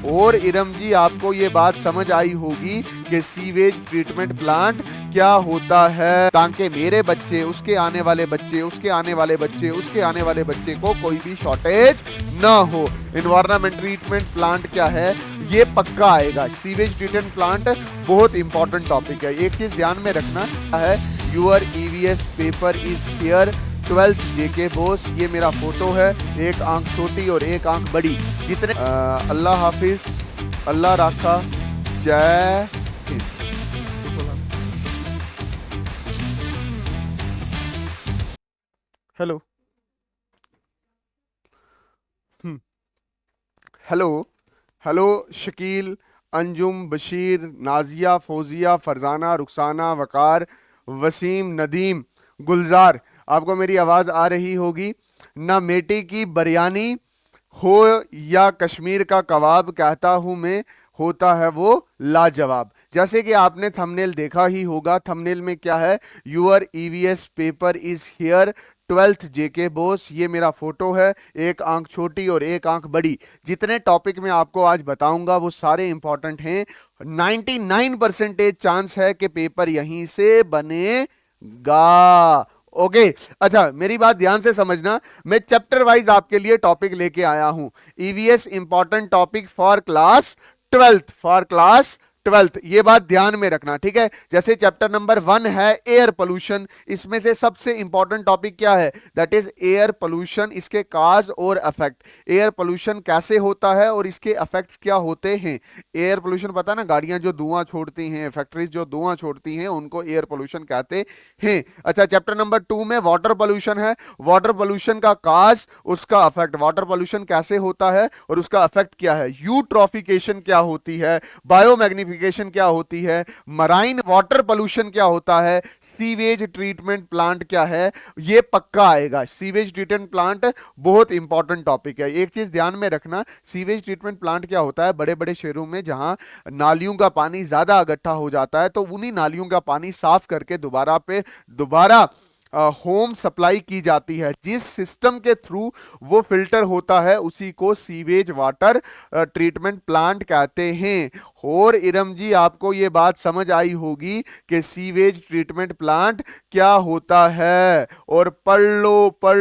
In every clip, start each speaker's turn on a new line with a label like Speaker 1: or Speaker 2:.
Speaker 1: और इरम जी आपको ये बात समझ आई होगी कि सीवेज ट्रीटमेंट प्लांट क्या होता है, ताकि मेरे बच्चे, उसके आने वाले बच्चे, उसके आने वाले बच्चे, उसके आने वाले बच्चे को कोई भी शॉर्टेज ना हो। एनवायरनमेंट ट्रीटमेंट प्लांट क्या है ये पक्का आएगा। सीवेज ट्रीटमेंट प्लांट बहुत इंपॉर्टेंट टॉपिक है। एक चीज ध्यान में रखना है, your EVS paper is here 12th JK BOSE. ये मेरा फोटो है, एक आंख छोटी और एक आंख बड़ी। जितने अल्लाह हाफिज, अल्लाह राखा, जय हिंद। Hello hello hello Shakeel, Anjum, Bashir, Nazia, Fauzia, Farzana, Rukhsana, Waqar, Wasim, Nadeem, Gulzar, आपको मेरी आवाज़ आ रही होगी ना। मेटी की बिरयानी हो या कश्मीर का कबाब, कहता हूं मैं, होता है वो लाजवाब। जैसे कि आपने थंबनेल देखा ही होगा, थंबनेल में क्या है, your EVS paper is here 12th JK BOSE. ये मेरा फोटो है, एक आंख छोटी और एक आंख बड़ी। जितने टॉपिक मैं आपको आज बताऊंगा वो सारे इंपॉर्टेंट हैं। 99% चांस है कि पेपर यहीं से बनेगा। ओके अच्छा, मेरी बात ध्यान से समझना, मैं चैप्टर वाइज आपके लिए टॉपिक लेके आया हूं। EVS important topic for class 12th, for class 12th, ये बात ध्यान में रखना, ठीक है। जैसे चैप्टर नंबर 1 है एयर पोल्यूशन, इसमें से सबसे इंपॉर्टेंट टॉपिक क्या है, दैट इज एयर पोल्यूशन, इसके काज और इफेक्ट। एयर पोल्यूशन कैसे होता है और इसके इफेक्ट्स क्या होते हैं। एयर पोल्यूशन पता ना, गाड़ियां जो धुआं छोड़ती हैं, फैक्ट्रीज जो धुआं छोड़ती हैं, उनको एयर पोल्यूशन कहते हैं। अच्छा, चैप्टर नंबर 2 में वाटर पोल्यूशन है, वाटर पोल्यूशन का काज, उसका इफेक्ट, वाटर पोल्यूशन कैसे होता है और उसका इफेक्ट क्या है। यूट्रॉफिकेशन क्या होती है, बायोमैग्निफिकेशन क्या होती है, मराइन वाटर पोल्यूशन क्या होता है, सीवेज ट्रीटमेंट प्लांट क्या है, ये पक्का आएगा। सीवेज ट्रीटमेंट प्लांट बहुत इंपॉर्टेंट टॉपिक है। एक चीज ध्यान में रखना, सीवेज ट्रीटमेंट प्लांट क्या होता है, बड़े बड़े शहरों में जहां नालियों का पानी ज्यादा इकट्ठा हो जाता है, तो उन्हीं नालियों का पानी साफ करके दोबारा होम सप्लाई की जाती है। जिस सिस्टम के थ्रू वो फिल्टर होता है उसी को सीवेज वाटर ट्रीटमेंट प्लांट कहते हैं। और इरम जी आपको ये बात समझ आई होगी कि सीवेज ट्रीटमेंट प्लांट क्या होता है। और पढ़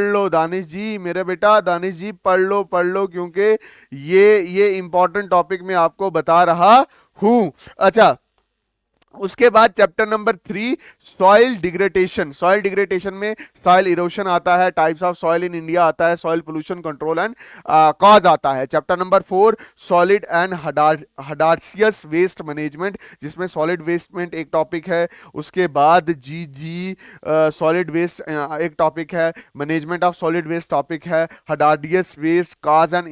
Speaker 1: लो दानिश जी, मेरे बेटा दानिश जी, पढ़ लो क्योंकि ये इंपॉर्टेंट टॉपिक मैं आपको बता रहा हूं। अच्छा, उसके बाद chapter number 3 soil degradation. Soil degradation में सॉइल इरोशन आता है, types of soil in India आता है, soil pollution control and cause आता है। Chapter number 4 solid and hazardous waste management, जिसमें सॉलिड वेस्टमेंट एक टॉपिक है। उसके बाद जी सॉलिड वेस्ट एक टॉपिक है, management of solid waste topic है, hazardous waste cause and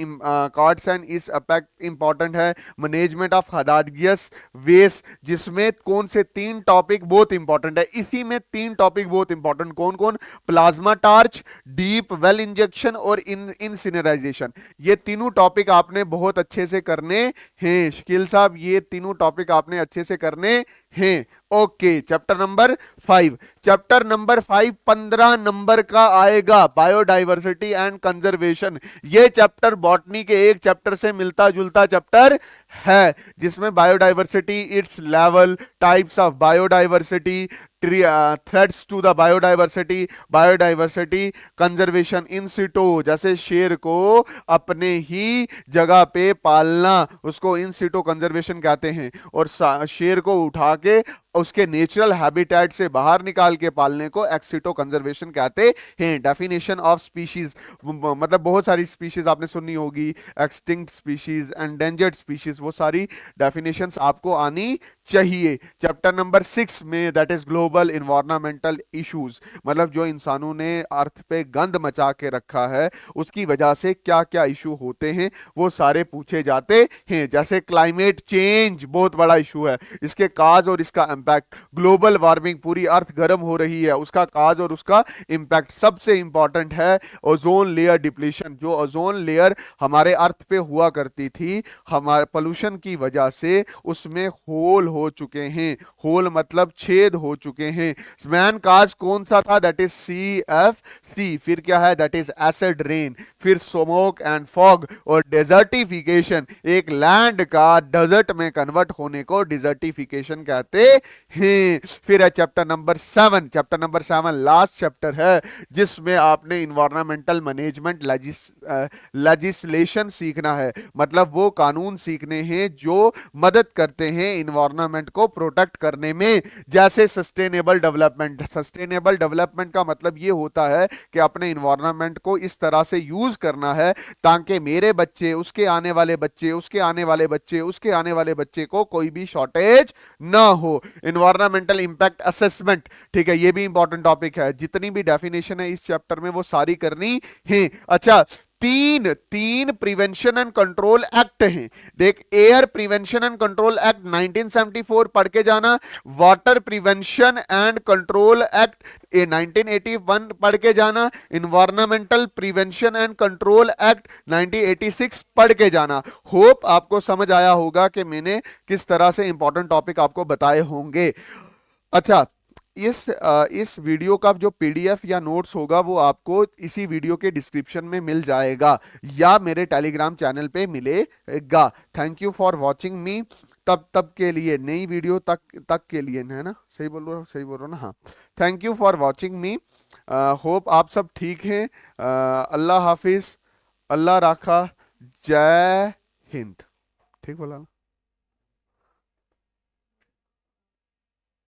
Speaker 1: its effect important है, मैनेजमेंट ऑफ हजार्डियस वेस्ट, जिसमें कौन से 3 टॉपिक बहुत इंपॉर्टेंट है। इसी में 3 टॉपिक बहुत इंपॉर्टेंट कौन कौन, plasma torch, deep well injection और इंसिनराइजेशन। ये तीनों टॉपिक आपने बहुत अच्छे से करने हैं शकील साहब, ये तीनों टॉपिक आपने अच्छे से करने हैं। Okay, chapter number 5, chapter number 5 15 number का आएगा, बायोडाइवर्सिटी एंड कंजर्वेशन। ये चैप्टर बॉटनी के एक चैप्टर से मिलता जुलता चैप्टर है, जिसमें biodiversity, its level, types of biodiversity, threats to the biodiversity, biodiversity conservation in situ, जैसे शेर को अपने ही जगह पे पालना, उसको इन सिटो कंजर्वेशन कहते हैं। और शेर को उठा के उसके नेचुरल हैबिटेट से बाहर निकाल के पालने को एक्सिटो कंजर्वेशन कहते हैं। डेफिनेशन ऑफ स्पीशीज, मतलब बहुत सारी स्पीशीज आपने सुनी होगी, एक्सटिंक्ट स्पीशीज, एंडेंजर्ड स्पीशीज, वो सारी डेफिनेशंस आपको आनी चाहिए। चैप्टर नंबर 6 में that is global environmental issues, मतलब जो इंसानों ने अर्थ पे गंद मचा के रखा है उसकी वजह से क्या क्या इशू होते हैं वो सारे पूछे जाते हैं। जैसे क्लाइमेट चेंज बहुत बड़ा इशू है, इसके काज और इसका इम्पैक्ट, ग्लोबल वार्मिंग, पूरी अर्थ गर्म हो रही है, उसका काज और उसका इम्पैक्ट। सबसे इंपॉर्टेंट है ओजोन लेयर डिप्लीशन। जो ओजोन लेयर हमारे अर्थ पे हुआ करती थी, हमारे पोल्यूशन की वजह से उसमें होल हो चुके हैं। होल मतलब छेद हो चुके हैं। मैन काज कौन सा था? That is CFC। फिर क्या है? That is acid rain. फिर स्मोक एंड फॉग और डेजर्टिफिकेशन। एक लैंड का डेजर्ट में कन्वर्ट होने को डिजर्टिफिकेशन कहते हैं। फिर है chapter number 7। Chapter number 7 last chapter है, जिसमें आपने इन्वायरमेंटल मैनेजमेंट लेजिस्लेशन सीखना है। मतलब वो कानून सीखने हैं जो मदद करते हैं इन्वायरमेंट को प्रोटेक्ट करने में। जैसे सस्टेनेबल डेवलपमेंट। सस्टेनेबल डेवलपमेंट का मतलब ये होता है कि अपने इन्वायरमेंट को इस तरह से यूज करना है ताकि मेरे बच्चे, उसके आने वाले बच्चे, उसके आने वाले बच्चे, उसके आने वाले बच्चे को कोई भी शॉर्टेज ना हो। इन्वायरमेंटल इंपैक्ट असेसमेंट, ठीक है, ये भी इंपॉर्टेंट टॉपिक है। जितनी भी डेफिनेशन है इस चैप्टर में वो सारी करनी है। अच्छा, तीन प्रिवेंशन एंड कंट्रोल एक्ट हैं। देख, air prevention and control act 1974 पढ़ के जाना। Water prevention and control act 1981 पढ़ के जाना। Environmental prevention and control act 1986 पढ़ के जाना। होप आपको समझ आया होगा कि मैंने किस तरह से इंपॉर्टेंट टॉपिक आपको बताए होंगे। अच्छा, इस वीडियो का जो पीडीएफ या नोट्स होगा वो आपको इसी वीडियो के डिस्क्रिप्शन में मिल जाएगा या मेरे टेलीग्राम चैनल पे मिलेगा। थैंक यू फॉर वॉचिंग मी। तब के लिए, नई वीडियो तक के लिए, है ना? सही बोल रहा हूँ ना? हाँ, thank you for watching me. Hope आप सब ठीक हैं। अल्लाह हाफिज, अल्लाह राखा, जय हिंद। ठीक बोला ना?